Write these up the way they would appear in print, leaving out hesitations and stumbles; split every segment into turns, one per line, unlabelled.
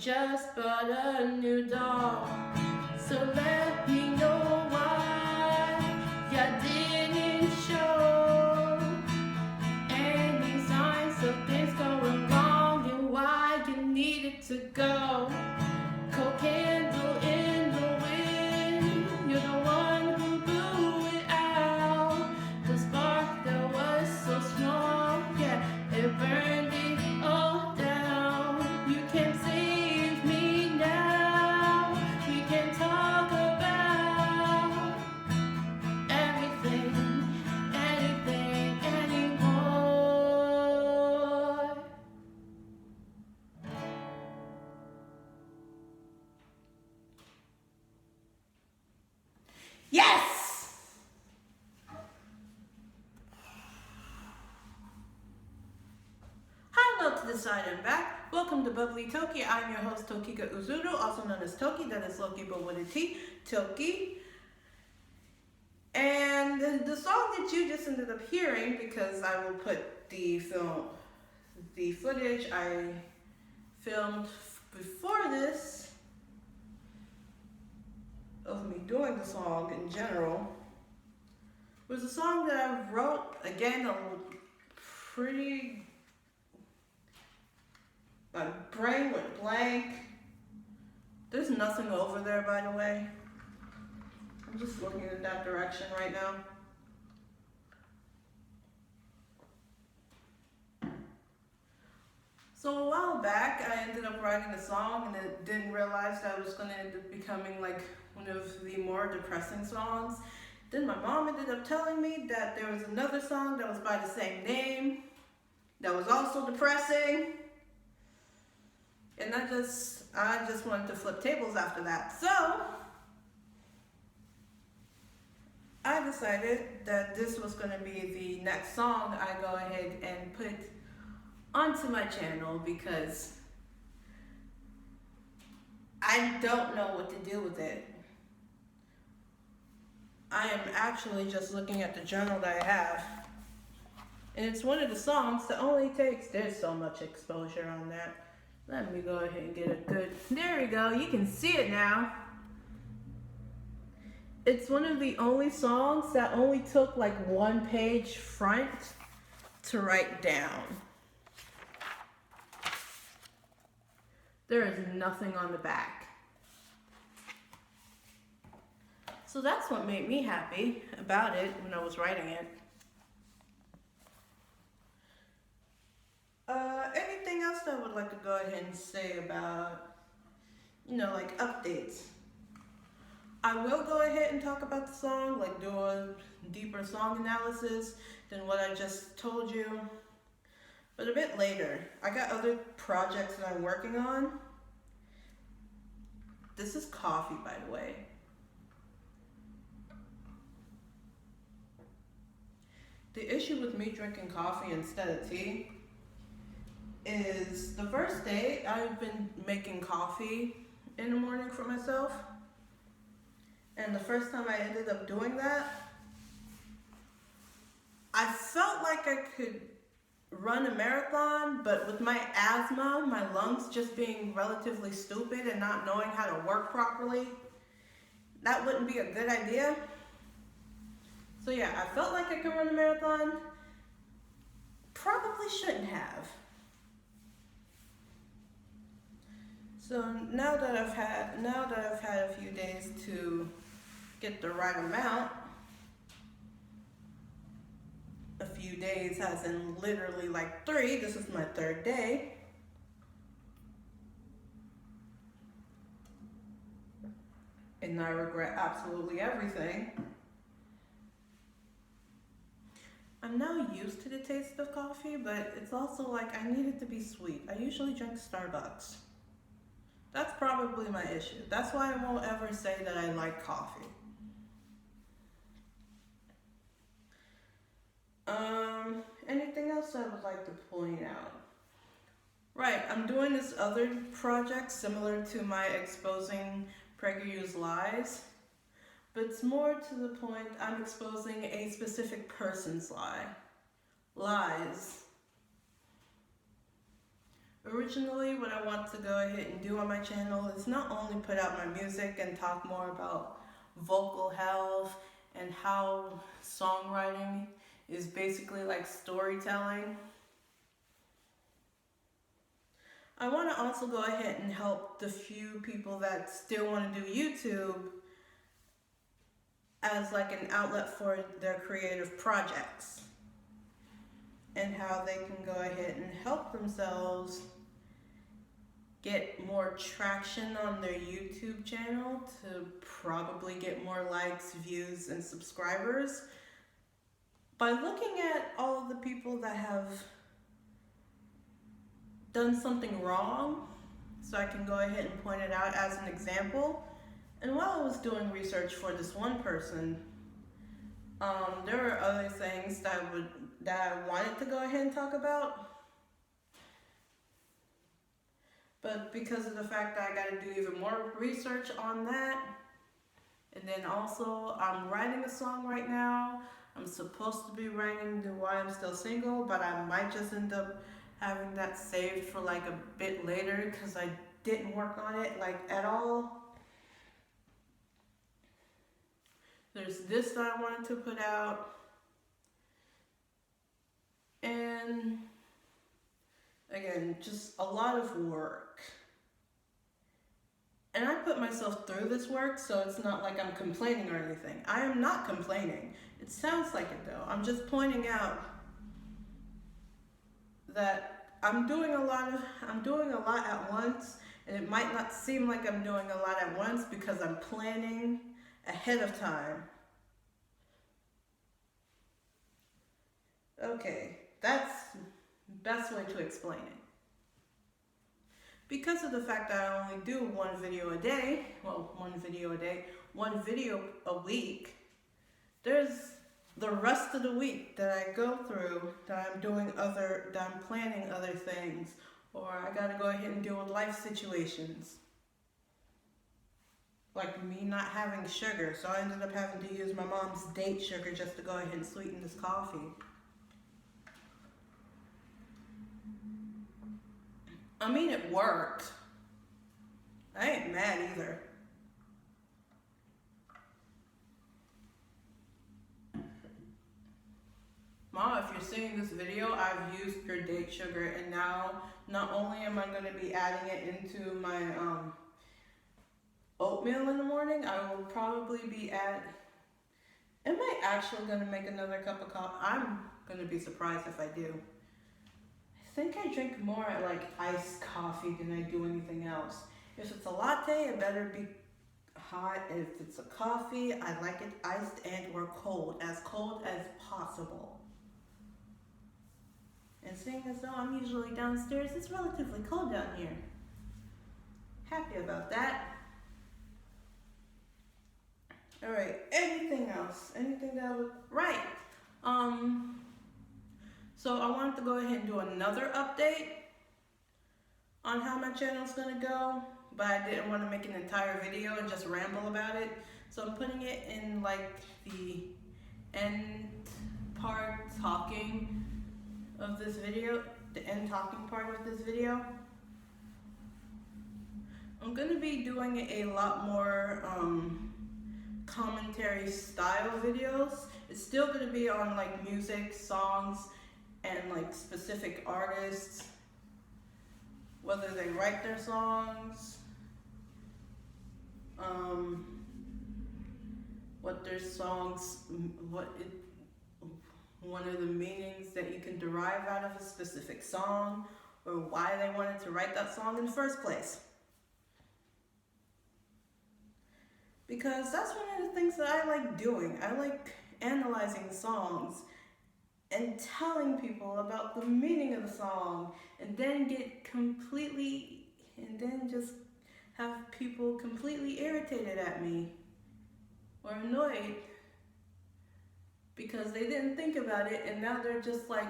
just bought a new doll. So let me know why you didn't show any signs of things going wrong and why you needed to go. Cold candle in the wind, you're the one who blew it out. The spark that was so small, yeah, it burned it all down. You can save me now. We can talk about everything, anything, anymore. Yes! Hello to the side and back. Welcome to Bubbly Toki. I'm your host Tokika Uzuru, also known as Toki, that is Loki but with a T, Toki. And the song that you just ended up hearing, because I will put the footage I filmed before this of me doing the song in general, was a song that I wrote, again, my brain went blank. There's nothing over there, by the way. I'm just looking in that direction right now. So a while back, I ended up writing a song and I didn't realize that it was going to end up becoming like one of the more depressing songs. Then my mom ended up telling me that there was another song that was by the same name that was also depressing. And I just wanted to flip tables after that. So I decided that this was going to be the next song I go ahead and put onto my channel, because I don't know what to do with it. I am actually just looking at the journal that I have, and it's one of the songs that only takes, there's so much exposure on that. Let me go ahead and get a good, there we go, you can see it now. It's one of the only songs that only took like one page front to write down. There is nothing on the back. So that's what made me happy about it when I was writing it. Anything else that I would like to go ahead and say about, like updates? I will go ahead and talk about the song, like do a deeper song analysis than what I just told you, but a bit later. I got other projects that I'm working on. This is coffee, by the way. The issue with me drinking coffee instead of tea is the first day I've been making coffee in the morning for myself. And the first time I ended up doing that, I felt like I could run a marathon, but with my asthma, my lungs just being relatively stupid and not knowing how to work properly, that wouldn't be a good idea. So yeah, I felt like I could run a marathon. Probably shouldn't have. So now that I've had a few days to get the right amount, a few days as in literally like 3, this is my 3rd day. And I regret absolutely everything. I'm now used to the taste of coffee, but it's also like I need it to be sweet. I usually drink Starbucks. That's probably my issue. That's why I won't ever say that I like coffee. Anything else I would like to point out? Right, I'm doing this other project similar to my exposing PragerU's lies, but it's more to the point I'm exposing a specific person's lies. Originally, what I want to go ahead and do on my channel is not only put out my music and talk more about vocal health and how songwriting is basically like storytelling. I want to also go ahead and help the few people that still want to do YouTube as like an outlet for their creative projects, and how they can go ahead and help themselves get more traction on their YouTube channel to probably get more likes, views, and subscribers by looking at all of the people that have done something wrong, so I can go ahead and point it out as an example. And while I was doing research for this one person, there were other things that I wanted to go ahead and talk about, but because of the fact that I got to do even more research on that, and then also I'm writing a song right now. I'm supposed to be writing the Why I'm Still Single, but I might just end up having that saved for like a bit later because I didn't work on it like at all. There's this that I wanted to put out, and again, just a lot of work. And I put myself through this work, so it's not like I'm complaining or anything. I am not complaining. It sounds like it though. I'm just pointing out that I'm doing a lot at once, and it might not seem like I'm doing a lot at once because I'm planning ahead of time. Okay, that's the best way to explain it. Because of the fact that I only do one video a week, there's the rest of the week that I go through that I'm planning other things, or I gotta go ahead and deal with life situations. Like me not having sugar, so I ended up having to use my mom's date sugar just to go ahead and sweeten this coffee. I mean, it worked. I ain't mad either. Mom, if you're seeing this video, I've used your date sugar, and now not only am I going to be adding it into my oatmeal in the morning, I will probably be am I actually going to make another cup of coffee? I'm going to be surprised if I do. I think I drink more like iced coffee than I do anything else. If it's a latte, it better be hot. If it's a coffee, I like it iced and or cold as possible. And seeing as though I'm usually downstairs, it's relatively cold down here. Happy about that. All right, anything else? Anything that would, right. So I wanted to go ahead and do another update on how my channel's gonna go, but I didn't want to make an entire video and just ramble about it. So I'm putting it in like the end part talking of this video, the end talking part of this video. I'm gonna be doing a lot more commentary style videos. It's still gonna be on like music, songs, and like specific artists, whether they write their songs, one of the meanings that you can derive out of a specific song, or why they wanted to write that song in the first place. Because that's one of the things that I like doing. I like analyzing songs and telling people about the meaning of the song, and then just have people completely irritated at me or annoyed because they didn't think about it, and now they're just like,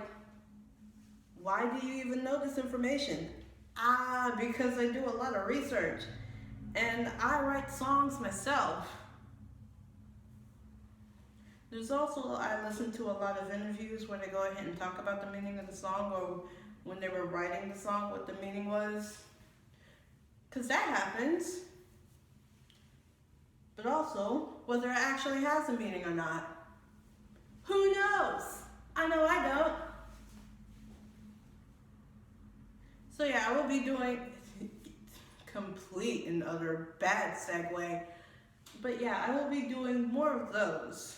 why do you even know this information? Because I do a lot of research and I write songs myself. There's also, I listen to a lot of interviews where they go ahead and talk about the meaning of the song, or when they were writing the song what the meaning was. Because that happens. But also, whether it actually has a meaning or not. Who knows? I know I don't. So yeah, I will be doing complete and utter bad segue. But yeah, I will be doing more of those.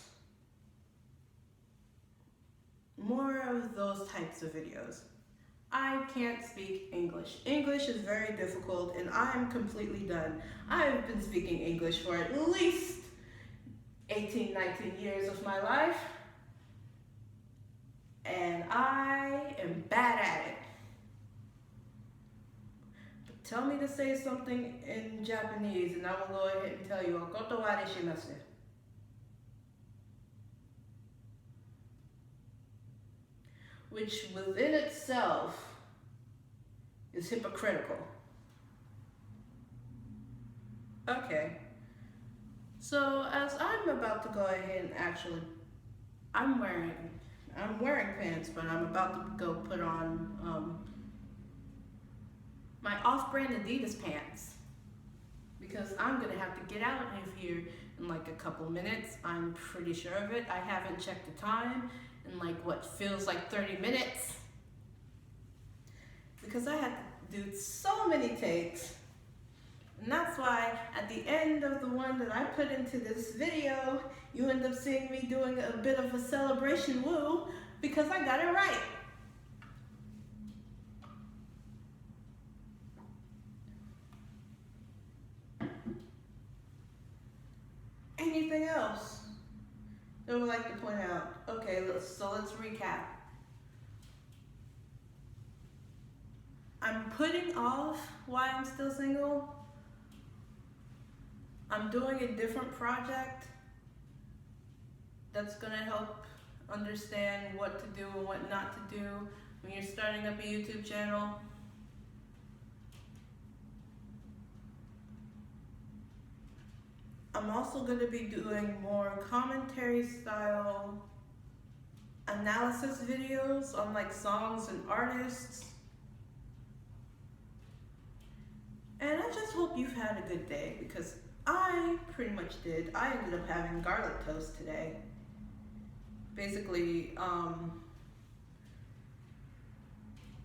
More of those types of videos. I can't speak English. English is very difficult and I'm completely done. I've been speaking English for at least 18, 19 years of my life. And I am bad at it. But tell me to say something in Japanese and I will go ahead and tell you, Okoto wa deshimasu. Which within itself is hypocritical. Okay, so as I'm about to go ahead and actually, I'm wearing pants, but I'm about to go put on my off-brand Adidas pants because I'm gonna have to get out of here in like a couple minutes. I'm pretty sure of it. I haven't checked the time in like what feels like 30 minutes because I had to do so many takes. And that's why at the end of the one that I put into this video, you end up seeing me doing a bit of a celebration woo because I got it right. Anything else that I would like to point out? Okay, let's recap. I'm putting off why I'm still single. I'm doing a different project that's gonna help understand what to do and what not to do when you're starting up a YouTube channel. I'm also gonna be doing more commentary style analysis videos on like songs and artists. And I just hope you've had a good day because I pretty much did. I ended up having garlic toast today. Basically,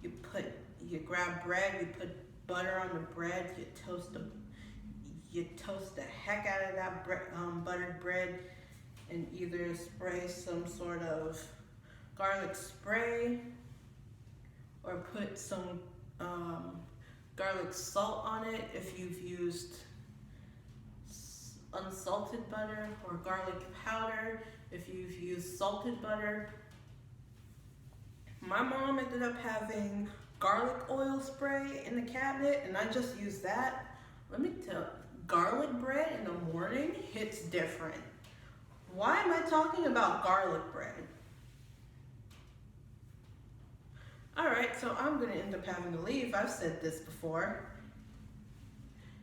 you grab bread, you put butter on the bread, you toast the heck out of that buttered bread, and either spray some sort of garlic spray or put some garlic salt on it if you've used unsalted butter, or garlic powder if you've used salted butter. My mom ended up having garlic oil spray in the cabinet and I just used that. Let me tell you, garlic bread in the morning hits different. Why am I talking about garlic bread? Alright, so I'm gonna end up having to leave. I've said this before.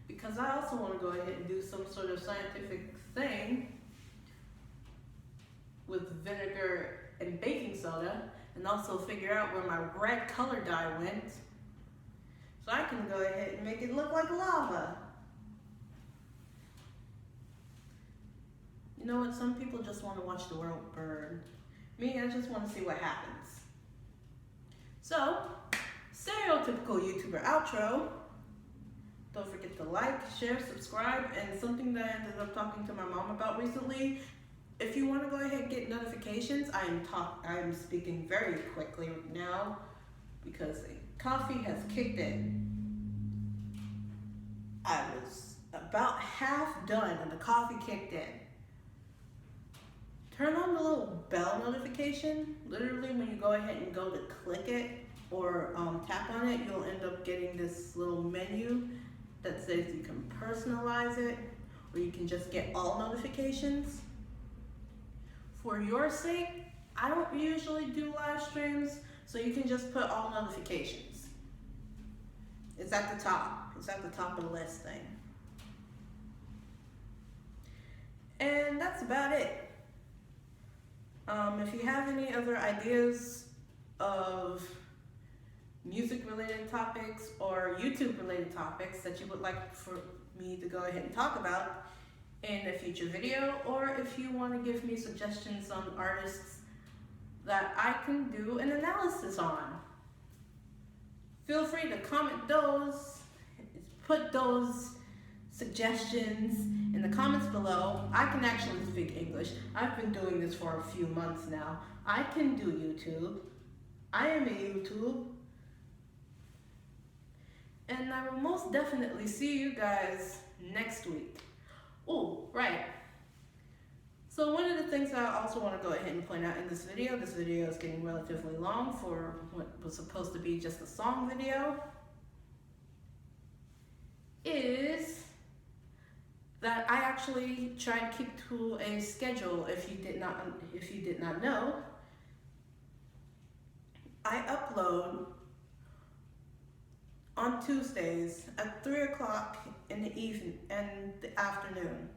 Because I also want to go ahead and do some sort of scientific thing with vinegar and baking soda, and also figure out where my red color dye went, so I can go ahead and make it look like lava. You know what? Some people just want to watch the world burn. Me, I just want to see what happens. So, stereotypical YouTuber outro. Don't forget to like, share, subscribe, and something that I ended up talking to my mom about recently. If you want to go ahead and get notifications, I am speaking very quickly now because the coffee has kicked in. I was about half done and the coffee kicked in. Turn on the little bell notification. Literally, when you go ahead and go to click it or tap on it, you'll end up getting this little menu that says you can personalize it, or you can just get all notifications. For your sake, I don't usually do live streams, so you can just put all notifications. It's at the top. It's at the top of the list thing. And that's about it. If you have any other ideas of music related topics or YouTube related topics that you would like for me to go ahead and talk about in a future video, or if you want to give me suggestions on artists that I can do an analysis on. Feel free to comment those, put those suggestions in the comments below. I can actually speak English. I've been doing this for a few months now. I can do YouTube. I am a YouTube. And I will most definitely see you guys next week. Oh, right. So one of the things that I also want to go ahead and point out in this video is getting relatively long for what was supposed to be just a song video, is that I actually try to keep to a schedule. If you did not know, I upload on Tuesdays at 3 o'clock in the evening and the afternoon.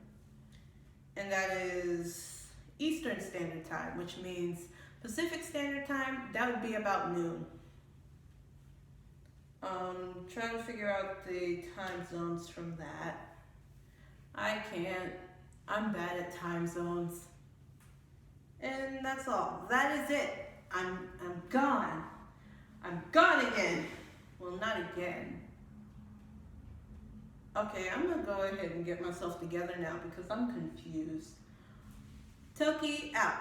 And that is Eastern Standard Time, which means Pacific Standard Time, that would be about noon. Trying to figure out the time zones from that. I can't. I'm bad at time zones. And that's all. That is it. I'm gone. I'm gone again. Well, not again. Okay, I'm gonna go ahead and get myself together now because I'm confused. Toki out.